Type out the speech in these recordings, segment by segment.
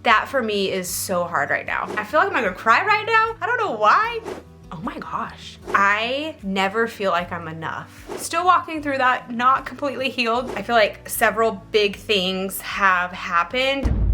That for me is so hard right now. I feel like I'm gonna cry right now. I don't know why. Oh my gosh. I never feel like I'm enough. Still walking through that, not completely healed. I feel like several big things have happened.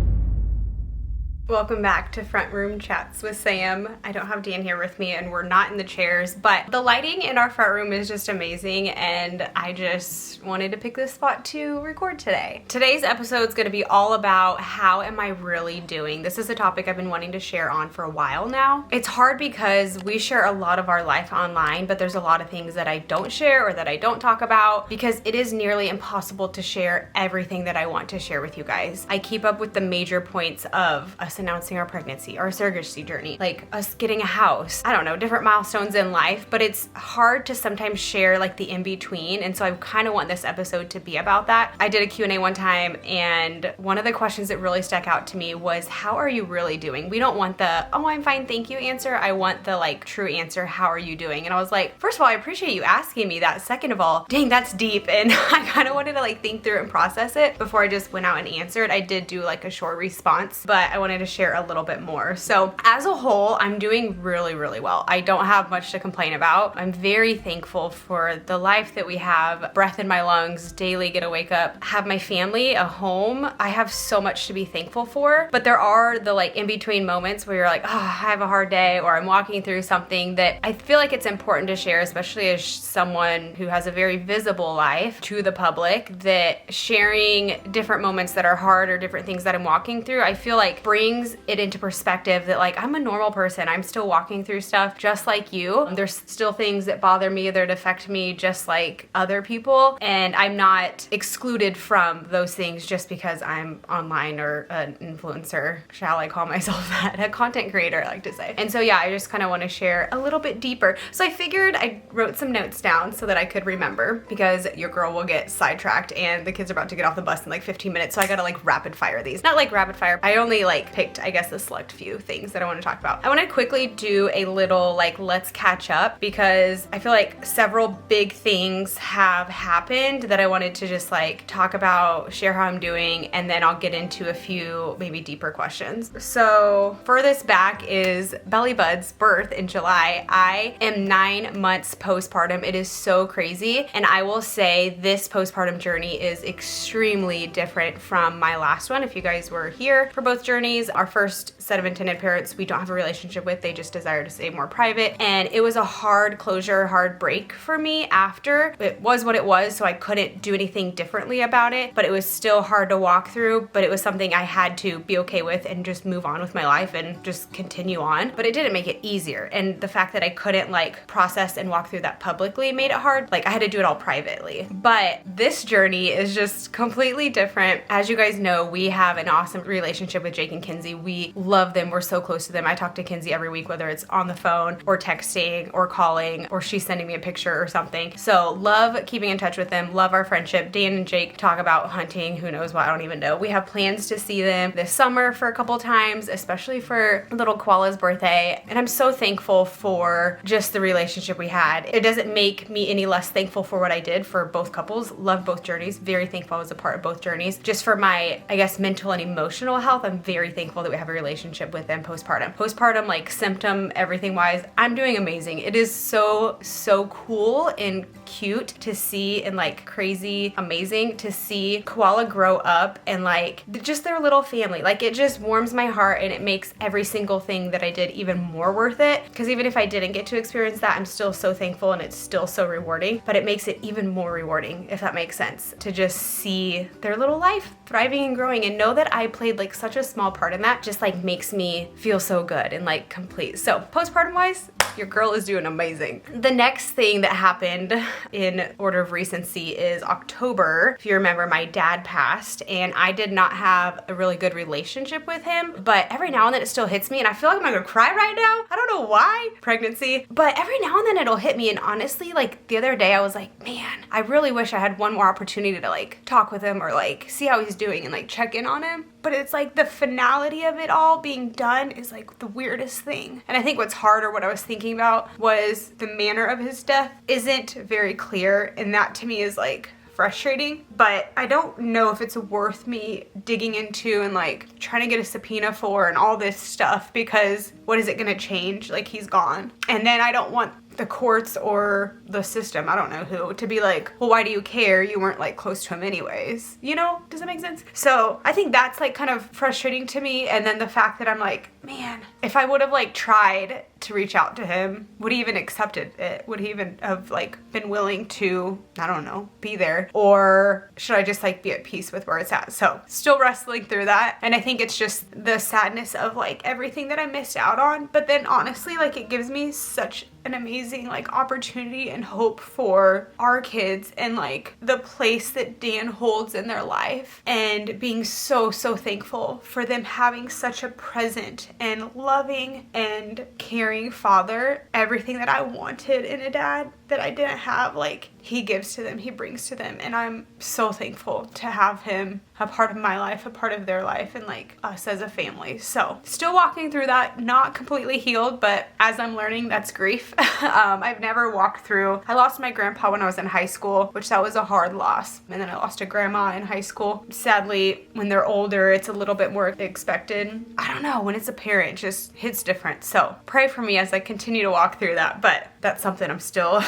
Welcome back to Front Room Chats with Sam. I don't have Dan here with me and we're not in the chairs, but the lighting in our front room is just amazing and I just wanted to pick this spot to record today. Today's episode is going to be all about how am I really doing? This is a topic I've been wanting to share on for a while now. It's hard because we share a lot of our life online, but there's a lot of things that I don't share or that I don't talk about because it is nearly impossible to share everything that I want to share with you guys. I keep up with the major points of us announcing our pregnancy, our surrogacy journey, like us getting a house, I don't know, different milestones in life, but it's hard to sometimes share like the in-between, and so I kind of want this episode to be about that. I did a Q&A one time, and one of the questions that really stuck out to me was, how are you really doing? We don't want the, oh, I'm fine, thank you answer. I want the like true answer, how are you doing? And I was like, first of all, I appreciate you asking me that. Second of all, dang, that's deep, and I kind of wanted to like think through it and process it before I just went out and answered. I did do like a short response, but I wanted to share a little bit more. So as a whole, I'm doing really, really well. I don't have much to complain about. I'm very thankful for the life that we have, breath in my lungs, daily get to wake up, have my family, a home. I have so much to be thankful for, but there are the like in-between moments where you're like, oh, I have a hard day, or I'm walking through something that I feel like it's important to share, especially as someone who has a very visible life to the public, that sharing different moments that are hard or different things that I'm walking through, I feel like brings it into perspective that like I'm a normal person. I'm still walking through stuff just like you. There's still things that bother me that affect me just like other people, and I'm not excluded from those things just because I'm online or an influencer. Shall I call myself that? A content creator, I like to say. And so yeah, I just kind of want to share a little bit deeper. So I figured I wrote some notes down so that I could remember, because your girl will get sidetracked and the kids are about to get off the bus in like 15 minutes. So I gotta like rapid fire these. Not like rapid fire. I only like picked, I guess, a select few things that I want to talk about. I want to quickly do a little like let's catch up, because I feel like several big things have happened that I wanted to just like talk about, share how I'm doing, and then I'll get into a few maybe deeper questions. So furthest back is Belly Bud's birth in July. I am 9 months postpartum. It is so crazy, and I will say this postpartum journey is extremely different from my last one. If you guys were here for both journeys, our first set of intended parents we don't have a relationship with, they just desire to stay more private, and it was a hard closure, hard break for me after. It was what it was, so I couldn't do anything differently about it, but it was still hard to walk through, but it was something I had to be okay with and just move on with my life and just continue on. But it didn't make it easier, and the fact that I couldn't like process and walk through that publicly made it hard. Like I had to do it all privately. But this journey is just completely different. As you guys know, we have an awesome relationship with Jake and Kinsey. We love them. We're so close to them. I talk to Kinsey every week, whether it's on the phone or texting or calling or she's sending me a picture or something. So love keeping in touch with them. Love our friendship. Dan and Jake talk about hunting. Who knows what? I don't even know. We have plans to see them this summer for a couple times, especially for little Koala's birthday. And I'm so thankful for just the relationship we had. It doesn't make me any less thankful for what I did for both couples. Love both journeys. Very thankful I was a part of both journeys. Just for my, I guess, mental and emotional health, I'm very thankful that we have a relationship with them postpartum. Postpartum, like symptom, everything wise, I'm doing amazing. It is so cool and cute to see, and like crazy amazing to see Koala grow up and like just their little family. Like it just warms my heart, and it makes every single thing that I did even more worth it, because even if I didn't get to experience that, I'm still so thankful and it's still so rewarding. But it makes it even more rewarding, if that makes sense, to just see their little life thriving and growing, and know that I played like such a small part in that just like makes me feel so good and like complete. So postpartum wise, your girl is doing amazing. The next thing that happened in order of recency is October. If you remember, my dad passed, and I did not have a really good relationship with him, but every now and then it still hits me, and I feel like I'm gonna cry right now. I don't know why. Pregnancy. But every now and then it'll hit me, and honestly, like the other day I was like, man, I really wish I had one more opportunity to like talk with him or like see how he's doing and like check in on him. But it's like the finality of it all being done is like the weirdest thing. And I think what's hard, or what I was thinking about, was the manner of his death isn't very clear, and that to me is like frustrating, but I don't know if it's worth me digging into and like trying to get a subpoena for and all this stuff, because what is it gonna change? Like, he's gone. And then I don't want the courts or the system, I don't know who, to be like, well, why do you care? You weren't like close to him anyways. You know, does that make sense? So I think that's like kind of frustrating to me. And then the fact that I'm like, man, if I would have like tried to reach out to him, would he even accepted it? Would he even have like been willing to, I don't know, be there? Or should I just like be at peace with where it's at? So still wrestling through that. And I think it's just the sadness of like everything that I missed out on. But then honestly, like, it gives me such an amazing like opportunity and hope for our kids and like the place that Dan holds in their life, and being so thankful for them having such a present and loving and caring father. Everything that I wanted in a dad that I didn't have, like, he gives to them, he brings to them, and I'm so thankful to have him a part of my life, a part of their life, and like us as a family. So still walking through that, not completely healed, but as I'm learning, that's grief. I've never walked through, I lost my grandpa when I was in high school, which that was a hard loss. And then I lost a grandma in high school. Sadly, when they're older, it's a little bit more expected. I don't know, when it's a parent, it just hits different. So pray for me as I continue to walk through that, but that's something I'm still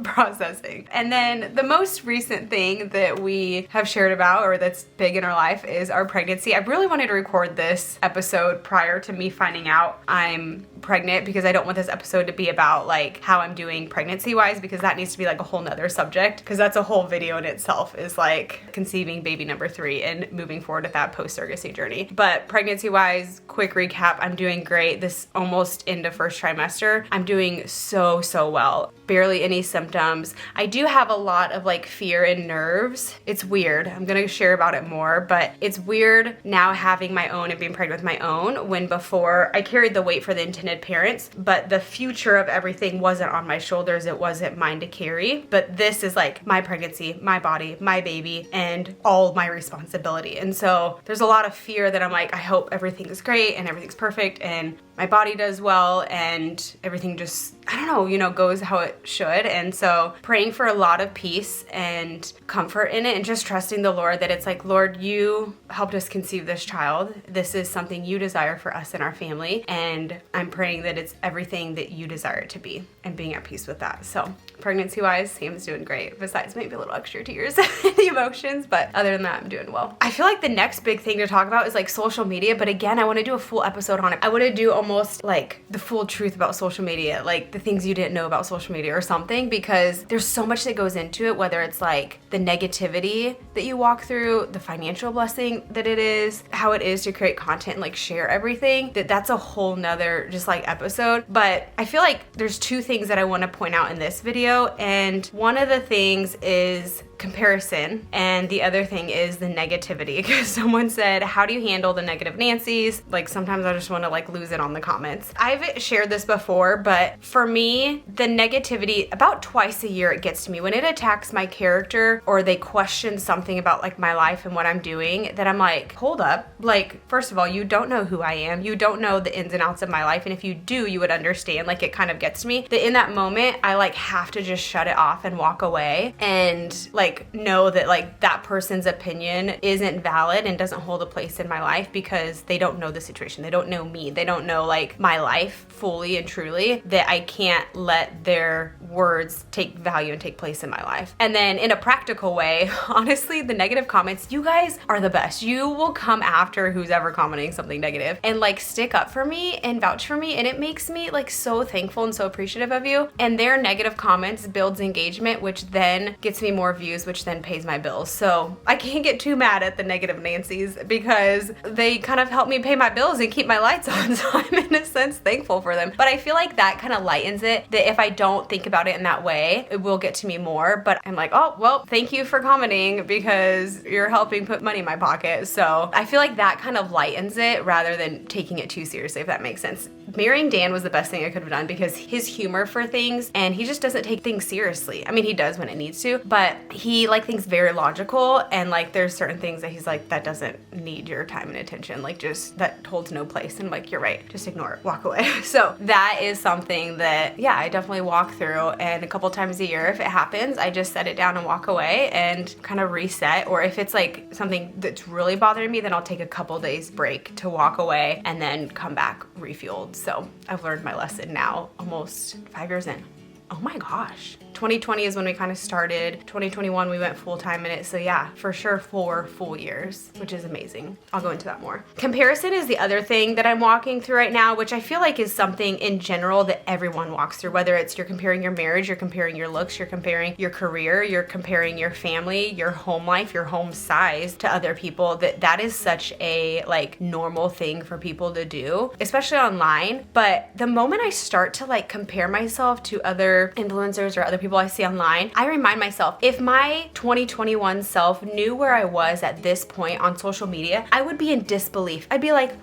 processing. And then the most recent thing that we have shared about, or that's big in our life, is our pregnancy. I really wanted to record this episode prior to me finding out I'm pregnant, because I don't want this episode to be about like how I'm doing pregnancy wise, because that needs to be like a whole nother subject, because that's a whole video in itself, is like conceiving baby number 3 and moving forward with that post-surrogacy journey. But pregnancy wise, quick recap, I'm doing great. This almost into first trimester, I'm doing so well. Barely any symptoms. I do have a lot of like fear and nerves. It's weird. I'm gonna share about it more, but it's weird now having my own and being pregnant with my own, when before I carried the weight for the intended parents, but the future of everything wasn't on my shoulders. It wasn't mine to carry. But this is like my pregnancy, my body, my baby, and all my responsibility. And so there's a lot of fear that I'm like, I hope everything is great and everything's perfect and my body does well and everything just, I don't know, you know, goes how it should. And so praying for a lot of peace and comfort in it, and just trusting the Lord that it's like, Lord, you helped us conceive this child. This is something you desire for us and our family. And I'm praying that it's everything that you desire it to be, and being at peace with that. So pregnancy wise, Sam's doing great, besides maybe a little extra tears and emotions, but other than that, I'm doing well. I feel like the next big thing to talk about is like social media, but again, I want to do a full episode on it. I want to do almost like the full truth about social media, like the things you didn't know about social media or something, because there's so much that goes into it, whether it's like the negativity that you walk through, the financial blessing that it is, how it is to create content and like share everything, that's a whole nother just like episode. But I feel like there's two things that I want to point out in this video, and one of the things is comparison, and the other thing is the negativity, because someone said, how do you handle the negative Nancy's? Like, sometimes I just want to like lose it on the comments. I've shared this before, but for me, the negativity, about twice a year it gets to me when it attacks my character, or they question something about like my life and what I'm doing, that I'm like, hold up, like, first of all, you don't know who I am, you don't know the ins and outs of my life, and if you do, you would understand. Like, it kind of gets to me that in that moment I like have to just shut it off and walk away, and like know that like that person's opinion isn't valid and doesn't hold a place in my life, because they don't know the situation, they don't know me, they don't know like my life fully and truly, that I can't let their words take value and take place in my life. And then in a practical way, honestly, the negative comments, you guys are the best. You will come after who's ever commenting something negative and like stick up for me and vouch for me, and it makes me like so thankful and so appreciative of you. And their negative comments builds engagement, which then gets me more views, which then pays my bills. So I can't get too mad at the negative Nancy's, because they kind of help me pay my bills and keep my lights on. So I'm in a sense thankful for them. But I feel like that kind of lightens it, that if I don't think about it in that way, it will get to me more. But I'm like, oh, well, thank you for commenting, because you're helping put money in my pocket. So I feel like that kind of lightens it rather than taking it too seriously, if that makes sense. marrying Dan was the best thing I could have done because his humor for things, and he just doesn't take things seriously. I mean, he does when it needs to, but he like thinks very logical, and like there's certain things that he's like, that doesn't need your time and attention, like just that holds no place. And I'm like, you're right, just ignore it, walk away. So that is something that, yeah, I definitely walk through, and a couple times a year if it happens, I just set it down and walk away and kind of reset. Or if it's like something that's really bothering me, then I'll take a couple days break to walk away and then come back refueled. So I've learned my lesson now, almost 5 years in. Oh my gosh. 2020 is when we kind of started. 2021 we went full time in it. So yeah, for sure 4 full years, which is amazing. I'll go into that more. Comparison is the other thing that I'm walking through right now, which I feel like is something in general that everyone walks through, whether it's you're comparing your marriage, you're comparing your looks, you're comparing your career, you're comparing your family, your home life, your home size to other people. That is such a like normal thing for people to do, especially online. But the moment I start to like compare myself to other influencers or other people I see online, I remind myself, if my 2021 self knew where I was at this point on social media, I would be in disbelief. I'd be like,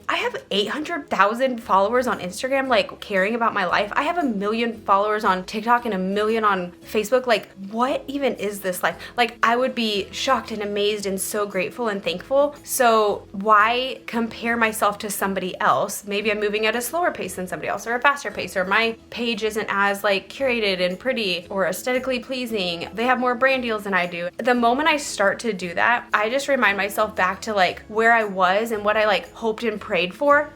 I have 800,000 followers on Instagram, like caring about my life. I have 1 million followers on TikTok and 1 million on Facebook. Like, what even is this life? Like, I would be shocked and amazed and so grateful and thankful. So why compare myself to somebody else? Maybe I'm moving at a slower pace than somebody else, or a faster pace, or my page isn't as like curated and pretty or aesthetically pleasing. They have more brand deals than I do. The moment I start to do that, I just remind myself back to like where I was and what I like hoped and prayed for.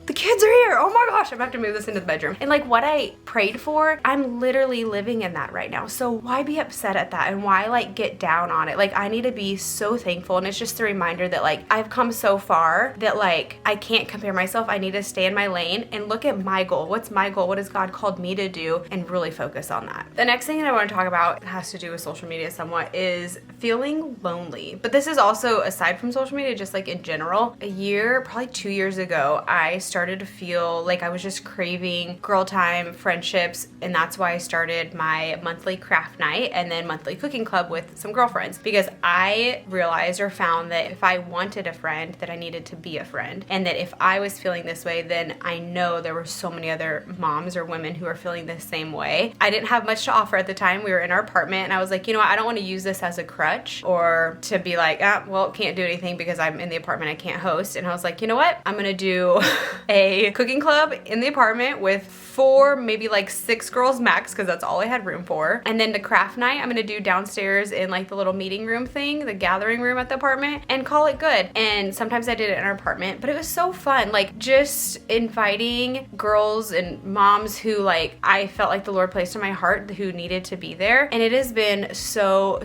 The kids are here. Oh my gosh, I'm gonna have to move this into the bedroom. And like what I prayed for, I'm literally living in that right now. So why be upset at that, and why like get down on it? Like I need to be so thankful. And it's just a reminder that like I've come so far that like I can't compare myself. I need to stay in my lane and look at my goal. What's my goal? What has God called me to do? And really focus on that. The next thing that I want to talk about has to do with social media somewhat, is feeling lonely. But this is also aside from social media, just like in general. A year, probably 2 years ago, I started to feel like I was just craving girl time, friendships, and that's why I started my monthly craft night and then monthly cooking club with some girlfriends, because I realized or found that if I wanted a friend, that I needed to be a friend, and that if I was feeling this way, then I know there were so many other moms or women who are feeling the same way. I didn't have much to offer at the time. We were in our apartment, and I was like, you know what, I don't want to use this as a crutch or to be like, well, can't do anything because I'm in the apartment, I can't host. And I was like, you know what, I'm gonna do a cooking club in the apartment with 4, maybe like 6 girls max, because that's all I had room for. And then the craft night I'm gonna do downstairs in like the little meeting room thing, the gathering room at the apartment, and call it good. And sometimes I did it in our apartment, but it was so fun, like just inviting girls and moms who like I felt like the Lord placed in my heart who needed to be there. And it has been so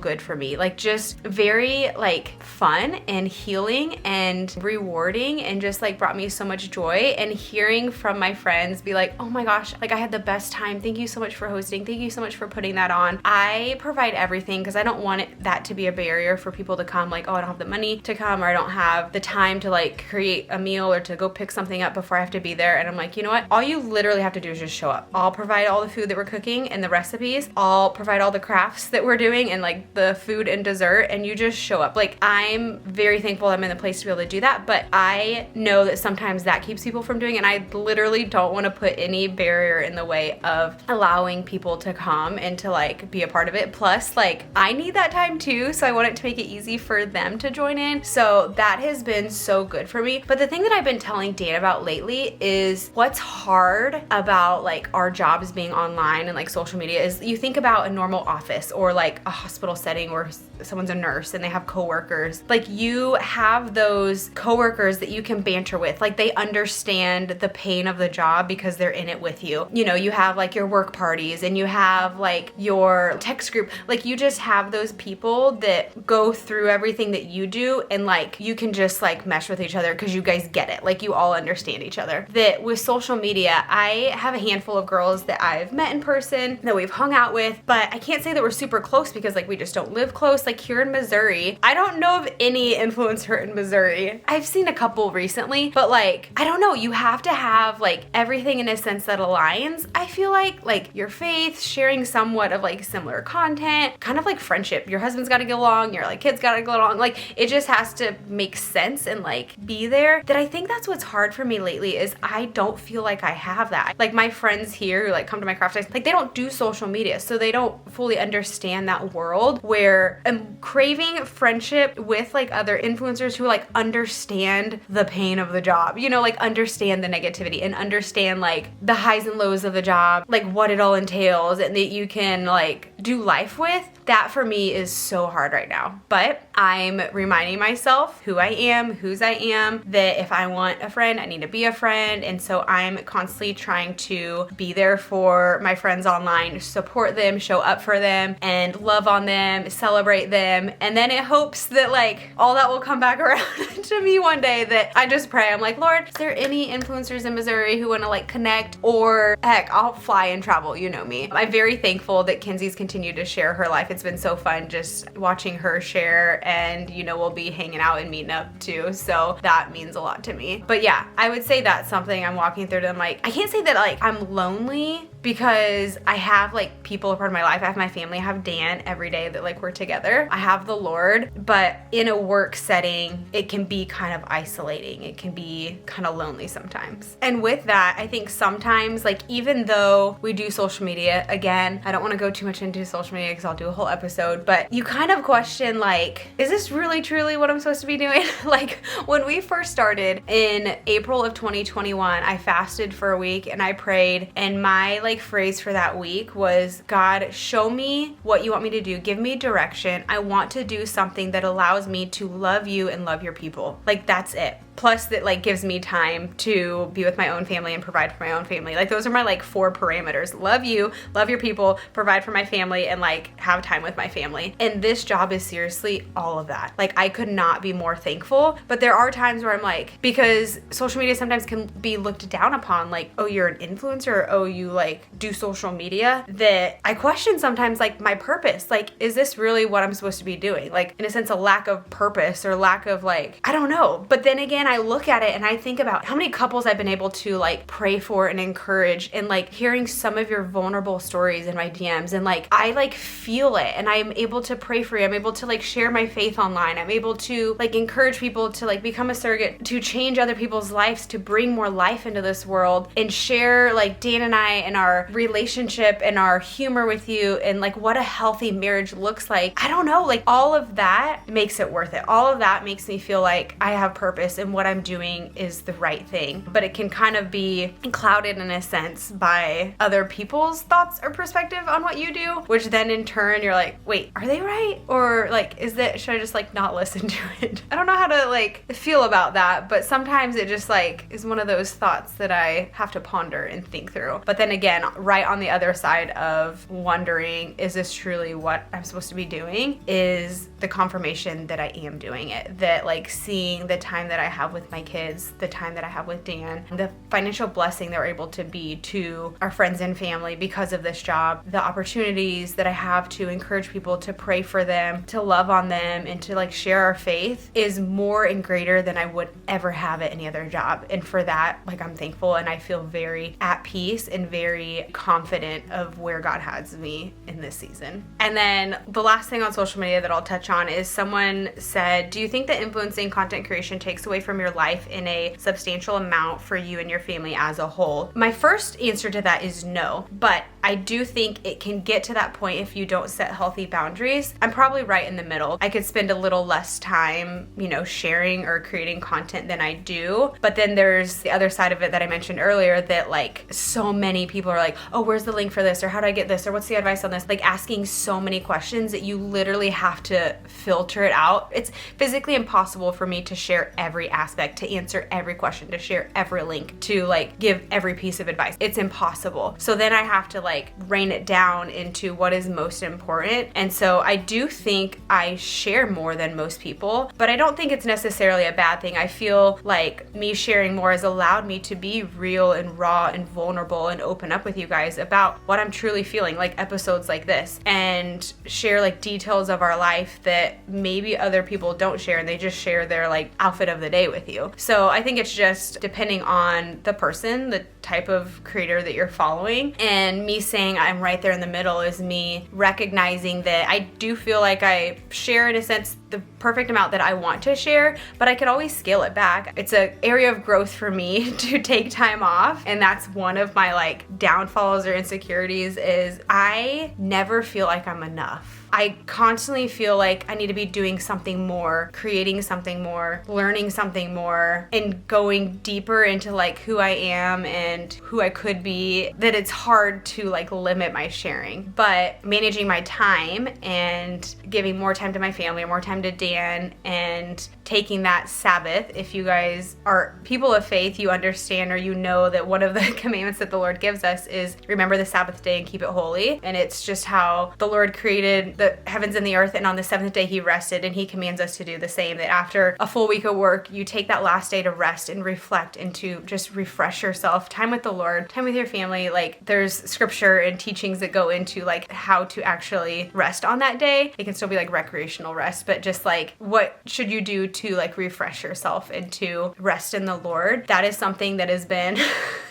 good for me, like just very like fun and healing and rewarding, and just like brought me so much joy. And hearing from my friends be like, oh my gosh, like I had the best time, thank you so much for hosting, thank you so much for putting that on. I provide everything because I don't want that to be a barrier for people to come, like, oh, I don't have the money to come, or I don't have the time to like create a meal or to go pick something up before I have to be there. And I'm like, you know what, all you literally have to do is just show up. I'll provide all the food that we're cooking and the recipes, I'll provide all the crafts that we're doing and like the food and dessert, and you just show up. Like I'm very thankful I'm in the place to be able to do that, but I know that sometimes that keeps people from doing it, and I literally don't want to put any barrier in the way of allowing people to come and to like be a part of it. Plus like I need that time too, so I want it to make it easy for them to join in. So that has been so good for me. But the thing that I've been telling Dan about lately is what's hard about like our jobs being online and like social media is you think about a normal office or like a hospital setting where someone's a nurse and they have coworkers. Like you have those coworkers that you can banter with, like they understand the pain of the job because they're in it with you. You know, you have like your work parties and you have like your text group. Like you just have those people that go through everything that you do, and like you can just like mesh with each other because you guys get it. Like you all understand each other. That with social media, I have a handful of girls that I've met in person that we've hung out with, but I can't say that we're super close because like we just don't live close. Like here in Missouri, I don't know of any influencer in Missouri. I've seen a couple recently, but like I don't know, you have to have like everything in a sense that aligns. I feel like your faith, sharing somewhat of like similar content, kind of like friendship. Your husband's got to get along, your like kids got to get along. Like it just has to make sense and like be there. That I think that's what's hard for me lately is I don't feel like I have that. Like my friends here who like come to my craft days, like they don't do social media, so they don't fully understand that world where I'm craving friendship with like other influencers who like understand the pain of the job, you know, like understand the negativity and understand like the highs and lows of the job, like what it all entails, and that you can like do life with. That for me is so hard right now. But I'm reminding myself who I am, whose I am, that if I want a friend, I need to be a friend. And so I'm constantly trying to be there for my friends online, support them, show up for them, and love on them, celebrate them. And then it hopes that like all that will come back around to me one day. That I just pray, I'm like, Lord, is there any influencers in Missouri who want to like connect? Or heck, I'll fly and travel, you know me. I'm very thankful that Kenzie's continued to share her life. It's been so fun just watching her share, and you know, we'll be hanging out and meeting up too. So that means a lot to me. But yeah, I would say that's something I'm walking through. I'm like, I can't say that like I'm lonely, because I have like people a part of my life. I have my family, I have Dan every day that like we're together. I have the Lord, but in a work setting, it can be kind of isolating. It can be kind of lonely sometimes. And with that, I think sometimes like even though we do social media, again, I don't want to go too much into social media because I'll do a whole episode, but you kind of question like, is this really truly what I'm supposed to be doing? Like when we first started in April of 2021, I fasted for a week and I prayed, and my like phrase for that week was, God, show me what you want me to do. Give me direction. I want to do something that allows me to love you and love your people. Like that's it. Plus that like gives me time to be with my own family and provide for my own family. Like those are my like 4 parameters. Love you, love your people, provide for my family, and like have time with my family. And this job is seriously all of that. Like I could not be more thankful. But there are times where I'm like, because social media sometimes can be looked down upon, like, oh, you're an influencer, or oh, you like do social media, that I question sometimes like my purpose. Like, is this really what I'm supposed to be doing? Like in a sense, a lack of purpose or lack of like, I don't know. But then again, I look at it and I think about how many couples I've been able to like pray for and encourage, and like hearing some of your vulnerable stories in my DMs, and like I like feel it, and I'm able to pray for you. I'm able to like share my faith online. I'm able to like encourage people to like become a surrogate, to change other people's lives, to bring more life into this world, and share like Dan and I and our relationship and our humor with you, and like what a healthy marriage looks like. I don't know, like all of that makes it worth it. All of that makes me feel like I have purpose and what I'm doing is the right thing. But it can kind of be clouded in a sense by other people's thoughts or perspective on what you do, which then in turn you're like, wait, are they right? Or like, should I just like not listen to it? I don't know how to like feel about that, but sometimes it just like is one of those thoughts that I have to ponder and think through. But then again, right on the other side of wondering, is this truly what I'm supposed to be doing, is the confirmation that I am doing it. That like seeing the time that I have with my kids, the time that I have with Dan, the financial blessing that we're able to be to our friends and family because of this job, the opportunities that I have to encourage people, to pray for them, to love on them, and to like share our faith is more and greater than I would ever have at any other job. And for that, like I'm thankful, and I feel very at peace and very confident of where God has me in this season. And then the last thing on social media that I'll touch on is someone said, do you think that influencing content creation takes away from your life in a substantial amount for you and your family as a whole? My first answer to that is no, but I do think it can get to that point if you don't set healthy boundaries. I'm probably right in the middle. I could spend a little less time, you know, sharing or creating content than I do. But then there's the other side of it that I mentioned earlier, that like so many people are like, oh, where's the link for this? Or how do I get this? Or what's the advice on this? Like asking so many questions that you literally have to filter it out. It's physically impossible for me to share every aspect, to answer every question, to share every link, to like give every piece of advice. It's impossible. So then I have to like rein it down into what is most important. And so I do think I share more than most people, but I don't think it's necessarily a bad thing. I feel like me sharing more has allowed me to be real and raw and vulnerable and open up with you guys about what I'm truly feeling, like episodes like this, and share like details of our life that maybe other people don't share, and they just share their like outfit of the day okay with you. So I think it's just depending on the person, the type of creator that you're following. And me saying I'm right there in the middle is me recognizing that I do feel like I share, in a sense, the perfect amount that I want to share, but I could always scale it back. It's an area of growth for me to take time off, and that's one of my like downfalls or insecurities is I never feel like I'm enough. I constantly feel like I need to be doing something more, creating something more, learning something more, and going deeper into like who I am and who I could be, that it's hard to like limit my sharing. But managing my time and giving more time to my family, more time to Dan, and taking that Sabbath. If you guys are people of faith, you understand, or you know that one of the commandments that the Lord gives us is remember the Sabbath day and keep it holy. And it's just how the Lord created the heavens and the earth, and on the seventh day he rested, and he commands us to do the same, that after a full week of work, you take that last day to rest and reflect and to just refresh yourself, time with the Lord, time with your family. Like there's scripture and teachings that go into like how to actually rest on that day. It can still be like recreational rest, but just like what should you do to like refresh yourself and to rest in the Lord. That is something that has been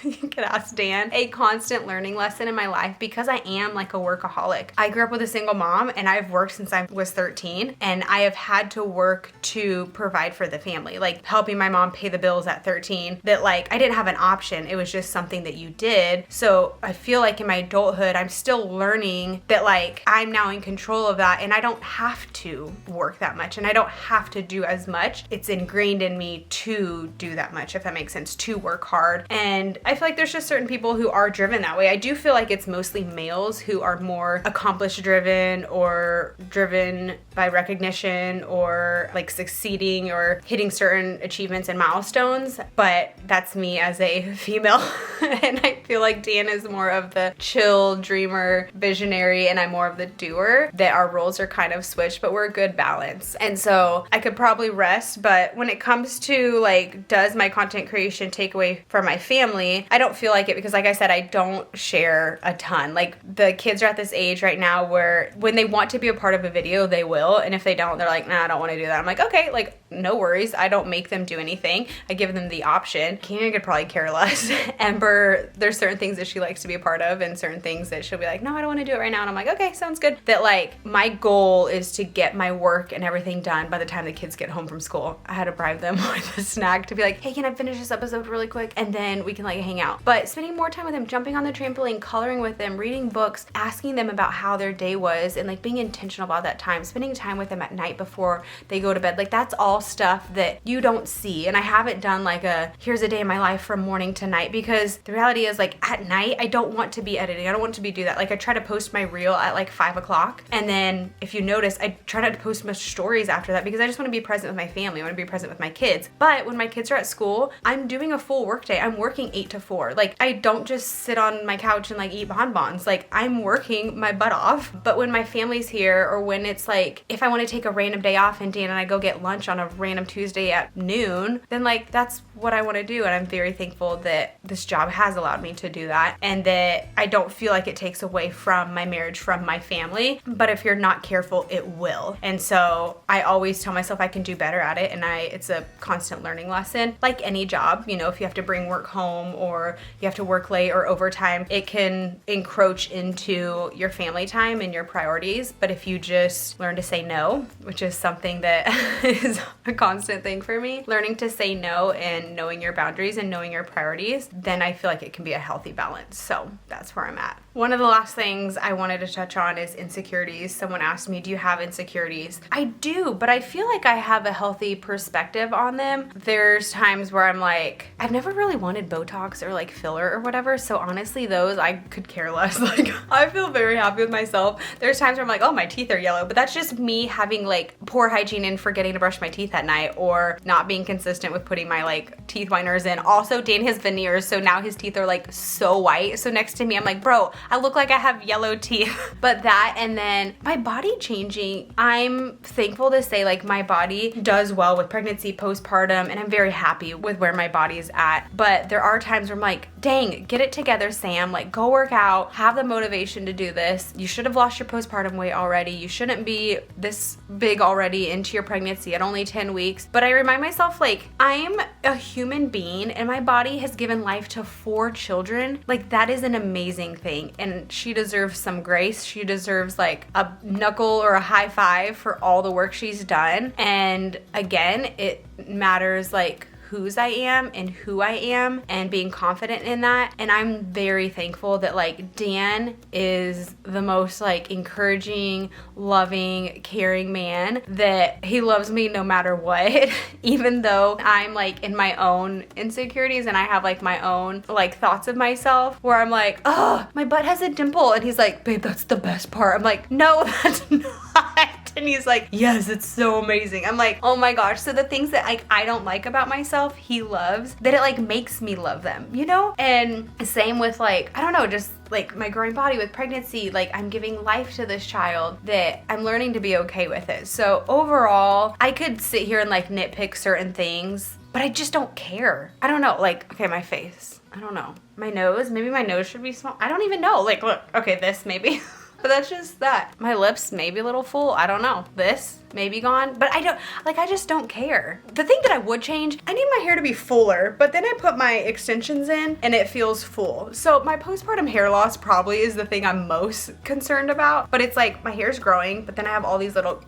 you could ask Dan, a constant learning lesson in my life, because I am like a workaholic. I grew up with a single mom, and I've worked since I was 13, and I have had to work to provide for the family, like helping my mom pay the bills at 13, that like I didn't have an option. It was just something that you did. So I feel like in my adulthood, I'm still learning that like I'm now in control of that, and I don't have to work that much, and I don't have to do as much. It's ingrained in me to do that much, if that makes sense, to work hard. And I feel like there's just certain people who are driven that way. I do feel like it's mostly males who are more accomplished driven, or driven by recognition, or like succeeding or hitting certain achievements and milestones. But that's me as a female. And I feel like Dan is more of the chill dreamer, visionary, and I'm more of the doer, that our roles are kind of switched, but we're a good balance. And so I could probably rest, but when it comes to like, does my content creation take away from my family? I don't feel like it, because like I said, I don't share a ton. Like the kids are at this age right now where when they want to be a part of a video, they will. And if they don't, they're like, nah, I don't want to do that. I'm like, okay, like no worries. I don't make them do anything. I give them the option. Keenan could probably care less. Ember, there's certain things that she likes to be a part of, and certain things that she'll be like, no, I don't want to do it right now. And I'm like, okay, sounds good. That like my goal is to get my work and everything done by the time the kids get home from school. I had to bribe them with a snack to be like, hey, can I finish this episode really quick? And then we can like hang out. But spending more time with them, jumping on the trampoline, coloring with them, reading books, asking them about how their day was, and like being intentional about that time, spending time with them at night before they go to bed. Like that's all stuff that you don't see. And I haven't done like a, here's a day in my life from morning to night, because the reality is like at night, I don't want to be editing. I don't want to be do that. Like I try to post my reel at like 5 o'clock. And then if you notice, I try not to post much stories after that, because I just want to be present with my family. I want to be present with my kids. But when my kids are at school, I'm doing a full work day. I'm working 8 to 4. Like I don't just sit on my couch and like eat bonbons. Like I'm working my butt off. But when my family's here, or when it's like, if I want to take a random day off and Dan and I go get lunch on a random Tuesday at noon, then like that's what I want to do. And I'm very thankful that this job has allowed me to do that, and that I don't feel like it takes away from my marriage, from my family. But if you're not careful, it will. And so I always tell myself I can do better at it. And it's a constant learning lesson. Like any job, you know, if you have to bring work home, or you have to work late or overtime, it can encroach into your family time and your priorities. But if you just learn to say no, which is something that is a constant thing for me, learning to say no and knowing your boundaries and knowing your priorities, then I feel like it can be a healthy balance. So that's where I'm at. One of the last things I wanted to touch on is insecurities. Someone asked me, do you have insecurities? I do, but I feel like I have a healthy perspective on them. There's times where I'm like, I've never really wanted Botox or like filler or whatever. So honestly, those I could care less. Like I feel very happy with myself. There's times where I'm like, oh, my teeth are yellow, but that's just me having like poor hygiene and forgetting to brush my teeth at night, or not being consistent with putting my like teeth whiteners in. Also, Dan has veneers, so now his teeth are like so white. So next to me, I'm like, bro, I look like I have yellow teeth. But that, and then my body changing, I'm thankful to say like my body does well with pregnancy, postpartum, and I'm very happy with where my body's at. But there are times where I'm like, dang, get it together, Sam. Like, go work out, have the motivation to do this. You should have lost your postpartum weight already. You shouldn't be this big already into your pregnancy at only 10 weeks. But I remind myself, like, I'm a human being and my body has given life to 4 children. Like, that is an amazing thing. And she deserves some grace. She deserves like a knuckle or a high five for all the work she's done. And again, it matters like whose I am and who I am and being confident in that. And I'm very thankful that like Dan is the most like encouraging, loving, caring man, that he loves me no matter what, even though I'm like in my own insecurities and I have like my own like thoughts of myself where I'm like, oh, my butt has a dimple. And he's like, babe, that's the best part. I'm like, no, that's not. And he's like, yes, it's so amazing. I'm like, oh my gosh. So the things that like I don't like about myself, he loves, that it like makes me love them, you know? And same with like, I don't know, just like my growing body with pregnancy, like I'm giving life to this child, that I'm learning to be okay with it. So overall, I could sit here and like nitpick certain things, but I just don't care. I don't know, like, okay, my face, I don't know. My nose, maybe my nose should be small. I don't even know. Like, look, okay, this maybe. But that's just that. My lips maybe a little full. I don't know. This maybe gone. But I don't, like, I just don't care. The thing that I would change, I need my hair to be fuller, but then I put my extensions in and it feels full. So my postpartum hair loss probably is the thing I'm most concerned about. But it's like my hair's growing, but then I have all these little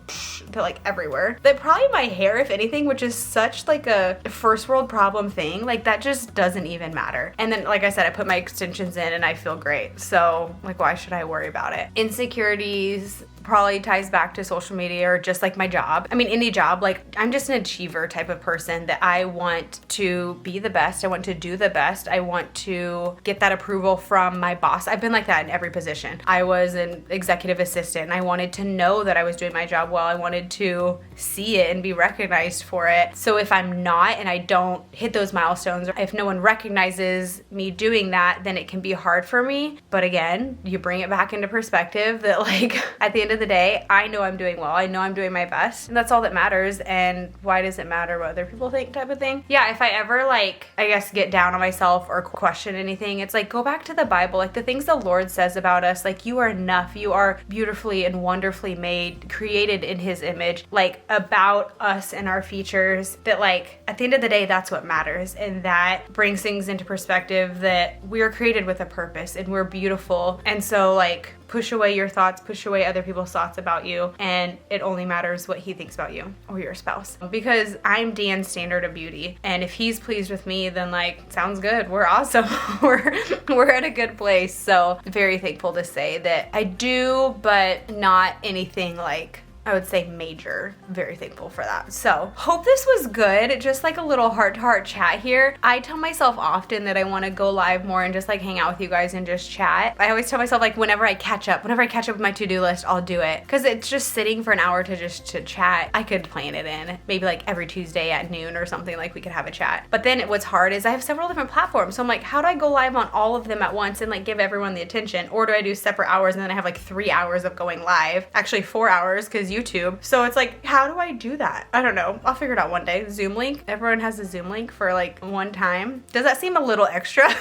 they're like everywhere. That probably my hair, if anything, which is such like a first world problem thing, like that just doesn't even matter. And then, like I said, I put my extensions in and I feel great. So like, why should I worry about it? Insecurities probably ties back to social media or just like my job. I mean, any job, like I'm just an achiever type of person that I want to be the best. I want to do the best. I want to get that approval from my boss. I've been like that in every position. I was an executive assistant and I wanted to know that I was doing my job well. I wanted to see it and be recognized for it. So if I'm not and I don't hit those milestones, or if no one recognizes me doing that, then it can be hard for me. But again, you bring it back into perspective that like at the end of the day, I know I'm doing well. I know I'm doing my best, and that's all that matters. And why does it matter what other people think, type of thing? Yeah, if I ever like, I guess, get down on myself or question anything, it's like, go back to the Bible, like the things the Lord says about us, like you are enough, you are beautifully and wonderfully made, created in his image, like about us and our features, that like at the end of the day, that's what matters. And that brings things into perspective, that we are created with a purpose and we're beautiful. And so like, push away your thoughts, push away other people's thoughts about you, and it only matters what he thinks about you or your spouse. Because I'm Dan's standard of beauty, and if he's pleased with me, then like, sounds good, we're awesome. we're at a good place. So very thankful to say that I do, but not anything like, I would say, major. Very thankful for that. So hope this was good. Just like a little heart-to-heart chat here. I tell myself often that I want to go live more and just like hang out with you guys and just chat. I always tell myself like whenever I catch up with my to-do list, I'll do it. Because it's just sitting for an hour to chat. I could plan it in. Maybe like every Tuesday at noon or something, like we could have a chat. But then what's hard is I have several different platforms. So I'm like, how do I go live on all of them at once and like give everyone the attention? Or do I do separate hours and then I have like 3 hours of going live? Actually 4 hours, because YouTube. So it's like, how do I do that? I don't know. I'll figure it out one day. Zoom link. Everyone has a Zoom link for like one time. Does that seem a little extra?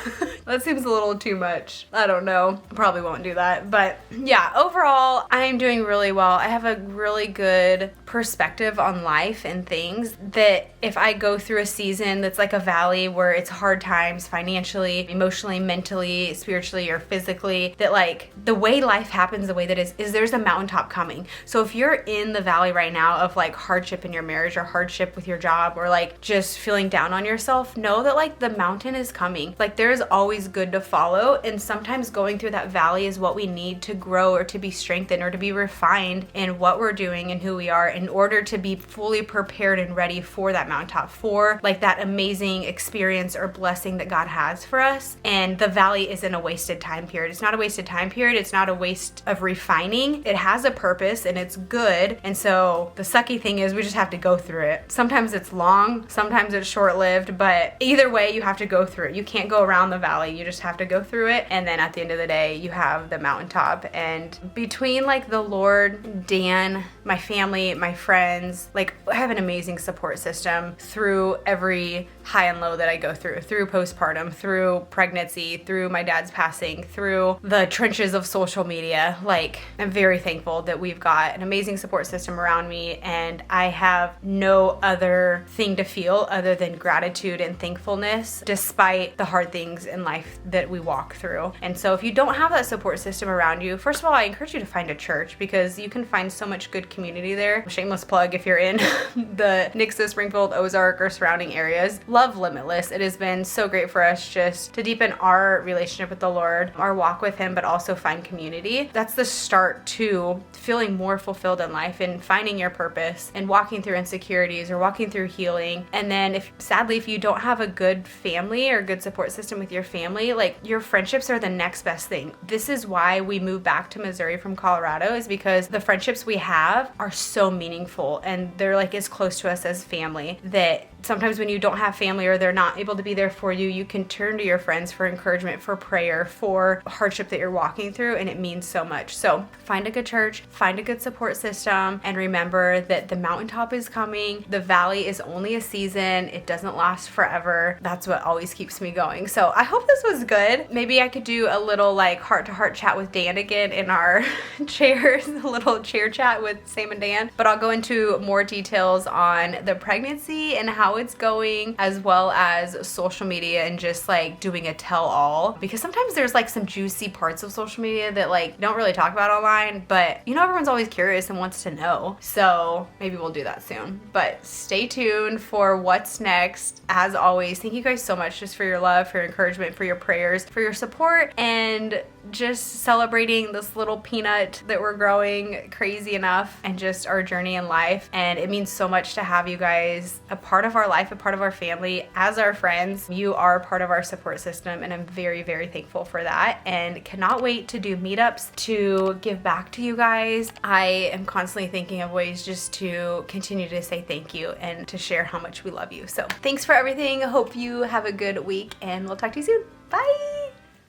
That seems a little too much. I don't know. Probably won't do that. But yeah, overall, I'm doing really well. I have a really good perspective on life and things, that if I go through a season that's like a valley where it's hard times financially, emotionally, mentally, spiritually, or physically, that like the way life happens, the way that is there's a mountaintop coming. So if you're in the valley right now of like hardship in your marriage or hardship with your job or like just feeling down on yourself, know that like the mountain is coming. Like there's always good to follow, and sometimes going through that valley is what we need to grow or to be strengthened or to be refined in what we're doing and who we are, in order to be fully prepared and ready for that mountaintop, for like that amazing experience or blessing that God has for us. And the valley isn't a wasted time period. It's not a wasted time period. It's not a waste of refining. It has a purpose and it's good. And so the sucky thing is we just have to go through it. Sometimes it's long, sometimes it's short-lived, but either way you have to go through it. You can't go around the valley. You just have to go through it. And then at the end of the day, you have the mountaintop. And between like the Lord, Dan, my family, my friends, like I have an amazing support system through every high and low that I go through postpartum, through pregnancy, through my dad's passing, through the trenches of social media. Like, I'm very thankful that we've got an amazing support system around me, and I have no other thing to feel other than gratitude and thankfulness despite the hard things in life that we walk through. And so if you don't have that support system around you, first of all, I encourage you to find a church, because you can find so much good community there. Shameless plug if you're in the Nixa, Springfield, Ozark, or surrounding areas. Love Limitless. It has been so great for us just to deepen our relationship with the Lord, our walk with Him, but also find community. That's the start to feeling more fulfilled in life and finding your purpose and walking through insecurities or walking through healing. And then sadly, if you don't have a good family or good support system with your family, like, your friendships are the next best thing. This is why we moved back to Missouri from Colorado, is because the friendships we have are so meaningful, and they're like as close to us as family, that sometimes when you don't have family or they're not able to be there for you, you can turn to your friends for encouragement, for prayer, for hardship that you're walking through, and it means so much. So find a good church, find a good support system, and remember that the mountaintop is coming. The valley is only a season. It doesn't last forever. That's what always keeps me going. So I hope this was good. Maybe I could do a little like heart-to-heart chat with Dan again in our chairs, a little chair chat with Sam and Dan, but I'll go into more details on the pregnancy and how it's going, as well as social media and just like doing a tell-all, because sometimes there's like some juicy parts of social media that like don't really talk about online, but you know, everyone's always curious and wants to know. So maybe we'll do that soon, but stay tuned for what's next. As always, thank you guys so much just for your love, for your encouragement, for your prayers, for your support, and just celebrating this little peanut that we're growing crazy enough, and just our journey in life. And it means so much to have you guys a part of our life, a part of our family, as our friends. You are part of our support system, and I'm very, very thankful for that, and cannot wait to do meetups to give back to you guys. I am constantly thinking of ways just to continue to say thank you and to share how much we love you. So thanks for everything. Hope you have a good week, and we'll talk to you soon. Bye.